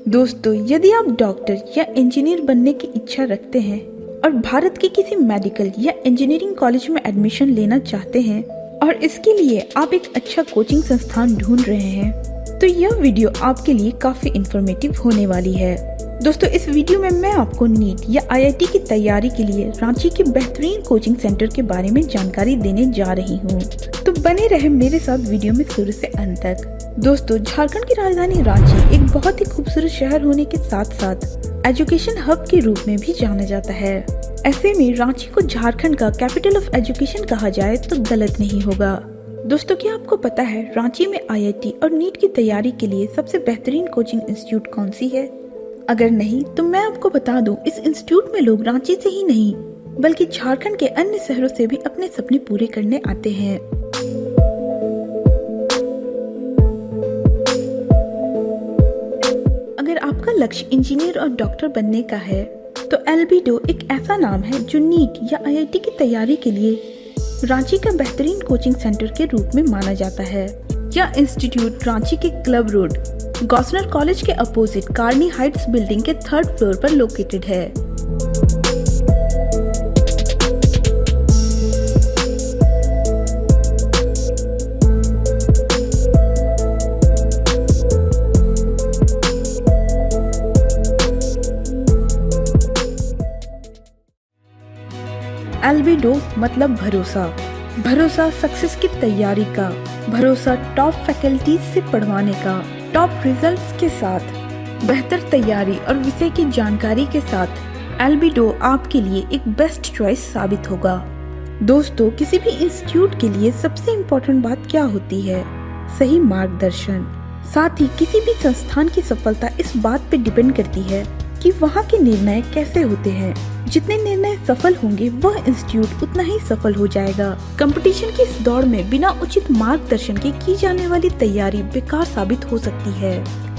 दोस्तों, यदि आप डॉक्टर या इंजीनियर बनने की इच्छा रखते हैं और भारत के किसी मेडिकल या इंजीनियरिंग कॉलेज में एडमिशन लेना चाहते हैं और इसके लिए आप एक अच्छा कोचिंग संस्थान ढूंढ रहे हैं, तो यह वीडियो आपके लिए काफी इंफॉर्मेटिव होने वाली है। दोस्तों, इस वीडियो में मैं आपको नीट या आईआईटी की तैयारी के लिए रांची के बेहतरीन कोचिंग सेंटर के बारे में जानकारी देने जा रही हूँ, तो बने रहे मेरे साथ वीडियो में शुरू से अंत तक। दोस्तों, झारखंड की राजधानी रांची एक बहुत ही खूबसूरत शहर होने के साथ साथ एजुकेशन हब के रूप में भी जाना जाता है। ऐसे में रांची को झारखंड का कैपिटल ऑफ एजुकेशन कहा जाए तो गलत नहीं होगा। दोस्तों, क्या आपको पता है रांची में आईआईटी और नीट की तैयारी के लिए सबसे बेहतरीन कोचिंग इंस्टीट्यूट कौन सी है? अगर नहीं तो मैं आपको बता दूं, इस इंस्टीट्यूट में लोग रांची से ही नहीं बल्कि झारखंड के अन्य शहरों से भी अपने सपने पूरे करने आते हैं। अगर आपका लक्ष्य इंजीनियर और डॉक्टर बनने का है तो एल्बिडो एक ऐसा नाम है जो नीट या आईआईटी की तैयारी के लिए रांची का बेहतरीन कोचिंग सेंटर के रूप में माना जाता है। यह इंस्टीट्यूट रांची के क्लब रोड गॉसनर कॉलेज के अपोजिट कार्नी हाइट्स बिल्डिंग के 3rd फ्लोर पर लोकेटेड है। एल्बिडो मतलब भरोसा, भरोसा सक्सेस की तैयारी का, भरोसा टॉप फैकल्टीज से पढ़वाने का, टॉप रिजल्ट्स के साथ, बेहतर तैयारी और विषय की जानकारी के साथ एल्बिडो आपके लिए एक बेस्ट चॉइस साबित होगा। दोस्तों, किसी भी इंस्टीट्यूट के लिए सबसे इम्पोर्टेंट बात क्या होती है? सही मार्गदर्शन। साथ ही किसी भी संस्थान की सफलता इस बात पे डिपेंड करती है कि वहाँ के निर्णय कैसे होते हैं। जितने निर्णय सफल होंगे वह इंस्टीट्यूट उतना ही सफल हो जाएगा। कंपटीशन की इस दौड़ में बिना उचित मार्गदर्शन के की जाने वाली तैयारी बेकार साबित हो सकती है।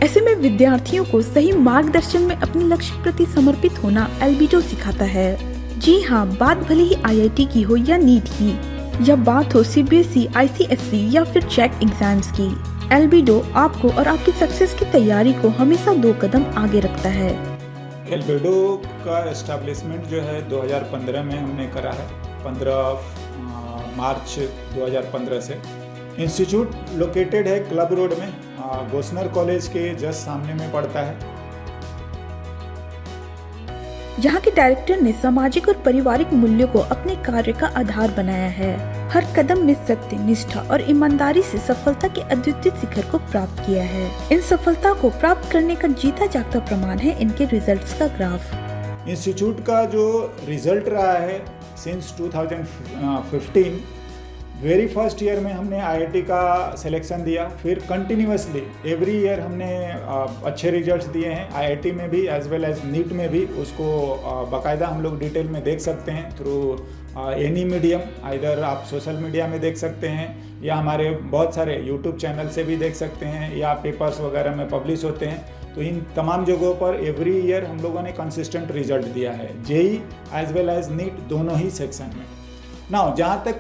ऐसे में विद्यार्थियों को सही मार्गदर्शन में अपने लक्ष्य प्रति समर्पित होना एल्बिडो सिखाता है। जी हाँ, बात भले ही आईआईटी की हो या नीट की, या बात हो सीबीएसई, आईसीएसई या फिर चेक एग्जाम्स की, एल्बिडो आपको और आपकी सक्सेस की तैयारी को हमेशा 2 कदम आगे रखता है। एल्बिडो का एस्टेब्लिशमेंट जो है 2015 में हमने करा है, 15 मार्च 2015 से। इंस्टीट्यूट लोकेटेड है क्लब रोड में, गोसनर कॉलेज के जस्ट सामने में पड़ता है। यहाँ के डायरेक्टर ने सामाजिक और पारिवारिक मूल्यों को अपने कार्य का आधार बनाया है। हर कदम में सत्य, निष्ठा और ईमानदारी से सफलता के अद्वितीय शिखर को प्राप्त किया है। इन सफलता को प्राप्त करने का जीता जागता प्रमाण है इनके रिजल्ट्स का ग्राफ। इंस्टीट्यूट का जो रिजल्ट रहा है सिंस 2015, वेरी फर्स्ट ईयर में हमने आईआईटी का सिलेक्शन दिया, फिर कंटिन्यूसली एवरी ईयर हमने अच्छे रिजल्ट्स दिए हैं। आईआईटी में भी एज वेल एज नीट में भी, उसको बाकायदा हम लोग डिटेल में देख सकते हैं थ्रू एनी मीडियम। आइदर आप सोशल मीडिया में देख सकते हैं या हमारे बहुत सारे यूट्यूब चैनल से भी देख सकते हैं, या पेपर्स वगैरह में पब्लिश होते हैं। तो इन तमाम जगहों पर एवरी ईयर हम लोगों ने कंसिस्टेंट रिजल्ट दिया है, JEE as well as NEET दोनों ही सेक्शन में। नाउ, जहाँ तक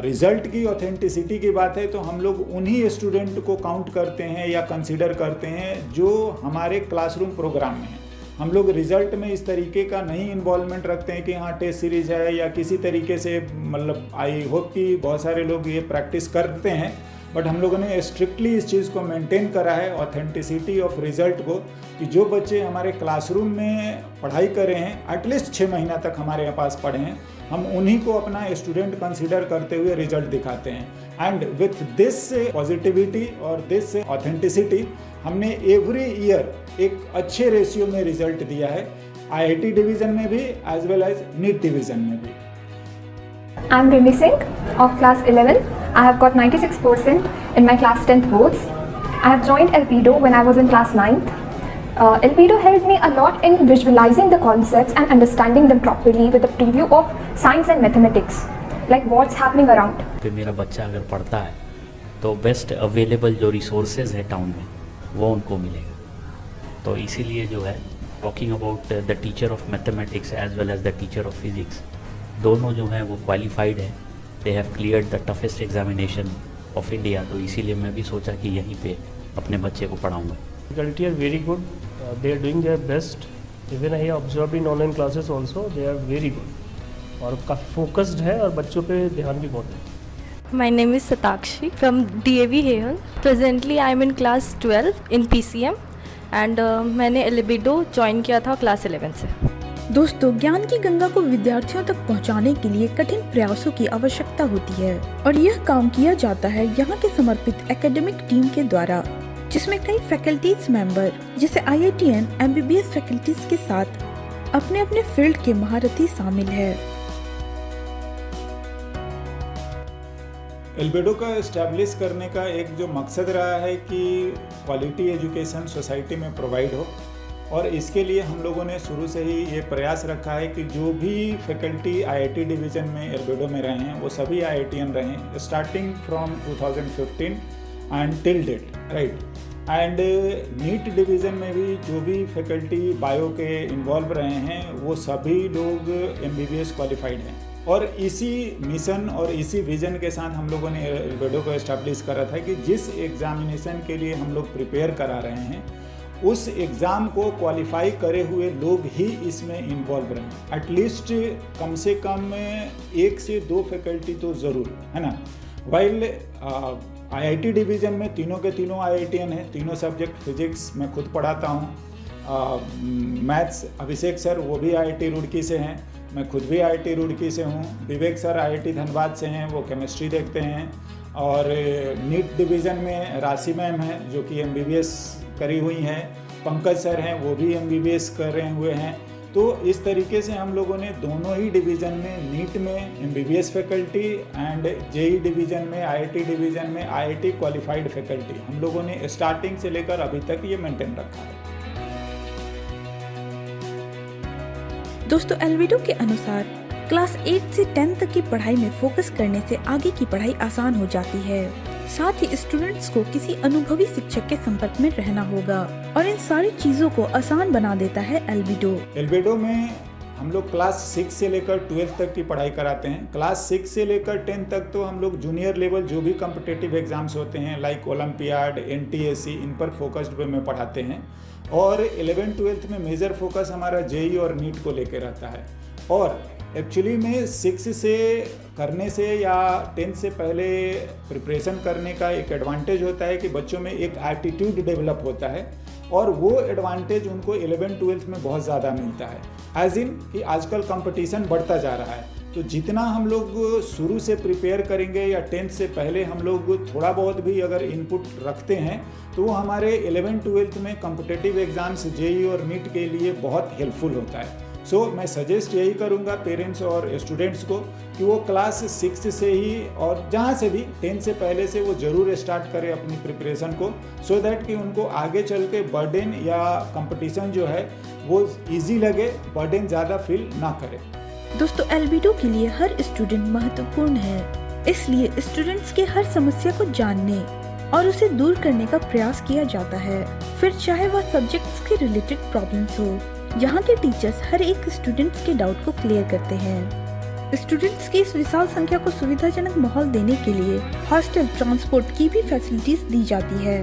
रिज़ल्ट की ऑथेंटिसिटी की बात है तो हम लोग उन्हीं स्टूडेंट को काउंट करते हैं या कंसीडर करते हैं जो हमारे क्लासरूम प्रोग्राम में हैं। हम लोग रिज़ल्ट में इस तरीके का नहीं इन्वॉल्वमेंट रखते हैं कि हाँ टेस्ट सीरीज़ है या किसी तरीके से, मतलब आई होप कि बहुत सारे लोग ये प्रैक्टिस करते हैं, बट हम लोगों ने स्ट्रिक्टली इस चीज़ को मेंटेन करा है, ऑथेंटिसिटी ऑफ रिज़ल्ट को, कि जो बच्चे हमारे क्लासरूम में पढ़ाई कर रहे हैं, एटलीस्ट 6 महीना तक हमारे पास पढ़े हैं, हम उन्हीं को अपना स्टूडेंट कंसीडर करते हुए रिजल्ट दिखाते हैं। एंड विथ दिस पॉजिटिविटी और दिस ऑथेंटिसिटी हमने एवरी ईयर एक अच्छे रेशियो में रिजल्ट दिया है, आईआईटी डिवीज़न में भी as well as NEET division में भी। I am Rimi Singh of class 11. I have got 96% in my class 10th boards. I have joined Elpido when I was in class 9th. Elpido helped me a lot in visualizing the concepts and understanding them properly with a preview of science and mathematics, like what's happening around. पे मेरा बच्चा अगर पढ़ता है तो best available जो resources है town में वो उनको मिलेगा। तो इसीलिए जो है talking about the teacher of mathematics as well as the teacher of physics, दोनों जो हैं वो क्वालिफाइड है। They have cleared the toughest examination of India. तो इसीलिए मैं भी सोचा कि यहीं पे अपने बच्चे को पढ़ाऊँगा। Faculty are very good. They are doing their best. Even I have observed in online classes also, they are very good. और काफ़ी फोकस्ड है और बच्चों पे ध्यान भी बहुत है. My name is Satakshi from DAV Heon. Presently I am in class 12 in PCM and मैंने Albedo ज्वाइन किया था क्लास 11 से. दोस्तों, ज्ञान की गंगा को विद्यार्थियों तक पहुंचाने के लिए कठिन प्रयासों की आवश्यकता होती है और यह काम किया जाता है यहाँ के समर्पित एकेडमिक टीम के द्वारा, जिसमें कई फैकल्टीज मेंबर जैसे IITN MBBS फैकल्टीज के साथ अपने अपने फील्ड के महारथी शामिल है. एल्बेडो का इस्टेब्लिश करने का एक जो मकसद रहा है कि क्वालिटी एजुकेशन सोसाइटी में प्रोवाइड हो, और इसके लिए हम लोगों ने शुरू से ही ये प्रयास रखा है कि जो भी फैकल्टी IIT डिवीज़न में एल्बेडो में रहे हैं वो सभी IITN रहें, starting from 2015 and till date, right. And NEET division में भी जो भी फैकल्टी बायो के इन्वॉल्व रहे हैं वो सभी लोग MBBS क्वालिफाइड हैं. और इसी मिशन और इसी विज़न के साथ हम लोगों ने एल्बेडो को इस्टेब्लिश करा था कि जिस एग्ज़ामिनेशन के लिए हम लोग प्रिपेयर करा रहे हैं उस एग्ज़ाम को क्वालिफाई करे हुए लोग ही इसमें इन्वॉल्व रहें. एटलीस्ट कम से कम 1 से 2 फैकल्टी तो ज़रूर, है ना. वाइल IIT डिवीज़न में तीनों के तीनों IITN हैं, तीनों सब्जेक्ट. फिजिक्स मैं खुद पढ़ाता हूँ, मैथ्स अभिषेक सर वो भी IIT रुड़की से हैं, मैं खुद भी IIT रुड़की से हूँ. विवेक सर IIT धनबाद से हैं, वो केमिस्ट्री देखते हैं. और नीट डिवीज़न में राशि मैम है जो कि MBBS करी हुई हैं. पंकज सर हैं वो भी MBBS कर रहे हुए हैं. तो इस तरीके से हम लोगों ने दोनों ही डिवीज़न में, नीट में MBBS faculty and JEE division में, IIT डिवीज़न में IIT क्वालिफाइड फैकल्टी हम लोगों ने स्टार्टिंग से लेकर अभी तक ये मेंटेन रखा है. दोस्तों, एल्बेडो के अनुसार क्लास 8 से 10 तक की पढ़ाई में फोकस करने से आगे की पढ़ाई आसान हो जाती है. साथ ही स्टूडेंट्स को किसी अनुभवी शिक्षक के संपर्क में रहना होगा और इन सारी चीजों को आसान बना देता है एल्बेडो. एल्बेडो में हम लोग क्लास 6 से लेकर 12 तक की पढ़ाई कराते हैं. क्लास 6 से लेकर 10 तक तो हम लोग जूनियर लेवल जो भी कॉम्पिटिटिव एग्जाम्स होते हैं लाइक ओलंपियाड, NTSC, इन पर फोकस्ड वे में पढ़ाते हैं. और 11-12 में मेजर फोकस हमारा JEE और नीट को लेकर रहता है. और एक्चुअली में 6 से करने से या 10 से पहले प्रिपरेशन करने का एक एडवांटेज होता है कि बच्चों में एक एटीट्यूड डेवलप होता है और वो एडवांटेज उनको 11-12 में बहुत ज़्यादा मिलता है. एज इन कि आजकल कंपटीशन बढ़ता जा रहा है, तो जितना हम लोग शुरू से प्रिपेयर करेंगे या 10th से पहले हम लोग थोड़ा बहुत भी अगर इनपुट रखते हैं तो वो हमारे 11-12 में कॉम्पिटिटिव एग्ज़ाम्स JEE और नीट के लिए बहुत हेल्पफुल होता है. सो मैं सजेस्ट यही करूँगा पेरेंट्स और स्टूडेंट्स को कि वो क्लास 6 से ही और जहाँ से भी 10 से पहले से वो ज़रूर स्टार्ट करें अपनी प्रिपरेशन को, सो दैट कि उनको आगे चल के बर्डन या कंपटीशन जो है वो इजी लगे, बर्डन ज़्यादा फील ना करे. दोस्तों, एल्बेडो के लिए हर स्टूडेंट महत्वपूर्ण है, इसलिए स्टूडेंट्स के हर समस्या को जानने और उसे दूर करने का प्रयास किया जाता है, फिर चाहे वह सब्जेक्ट्स के रिलेटेड प्रॉब्लम्स हो. यहाँ के टीचर्स हर एक स्टूडेंट्स के डाउट को क्लियर करते हैं. स्टूडेंट्स की इस विशाल संख्या को सुविधाजनक माहौल देने के लिए हॉस्टल, ट्रांसपोर्ट की भी फैसिलिटीज दी जाती है.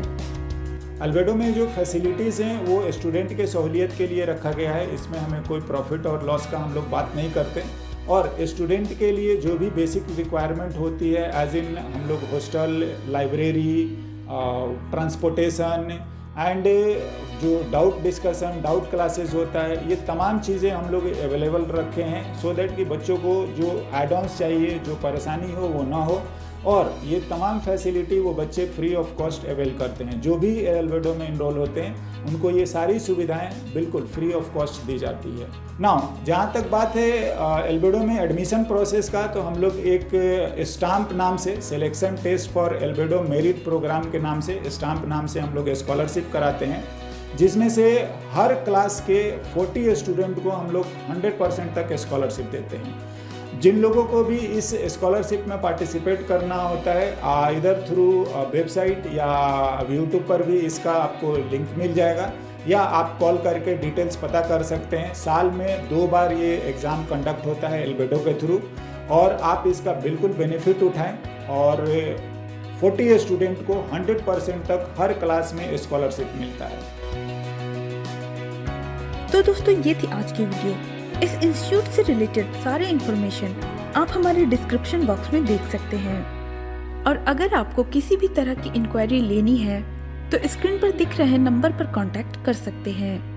एल्बेडो में जो फैसिलिटीज़ हैं वो स्टूडेंट के सहूलियत के लिए रखा गया है. इसमें हमें कोई प्रॉफिट और लॉस का हम लोग बात नहीं करते. और स्टूडेंट के लिए जो भी बेसिक रिक्वायरमेंट होती है एज इन हम लोग हॉस्टल, लाइब्रेरी, ट्रांसपोर्टेशन एंड जो डाउट डिस्कशन, डाउट क्लासेस होता है, ये तमाम चीज़ें हम लोग अवेलेबल रखे हैं सो दैट कि बच्चों को जो एड ऑन्स चाहिए, जो परेशानी हो वो ना हो. और ये तमाम फैसिलिटी वो बच्चे फ्री ऑफ कॉस्ट अवेल करते हैं. जो भी एल्बेडो में इनरोल होते हैं उनको ये सारी सुविधाएं बिल्कुल फ्री ऑफ कॉस्ट दी जाती है. नाउ जहाँ तक बात है एल्बेडो में एडमिशन प्रोसेस का, तो हम लोग एक स्टाम्प नाम से, selection test for Albedo merit program के नाम से, स्टाम्प नाम से हम लोग स्कॉलरशिप कराते हैं, जिसमें से हर क्लास के 40 स्टूडेंट को हम लोग 100% तक स्कॉलरशिप देते हैं. जिन लोगों को भी इस स्कॉलरशिप में पार्टिसिपेट करना होता है इधर थ्रू वेबसाइट या यूट्यूब पर भी इसका आपको लिंक मिल जाएगा, या आप कॉल करके डिटेल्स पता कर सकते हैं. साल में 2 बार ये एग्ज़ाम कंडक्ट होता है एल्बेडो के थ्रू, और आप इसका बिल्कुल बेनिफिट उठाएं और 40 स्टूडेंट को 100% तक हर क्लास में स्कॉलरशिप मिलता है। तो दोस्तों ये थी आज की वीडियो। इस इंस्टीट्यूट से रिलेटेड सारे इन्फॉर्मेशन आप हमारे डिस्क्रिप्शन बॉक्स में देख सकते हैं। और अगर आपको किसी भी तरह की इंक्वायरी लेनी है तो स्क्रीन पर दिख रहे नंबर पर कांटेक्ट कर सकते हैं।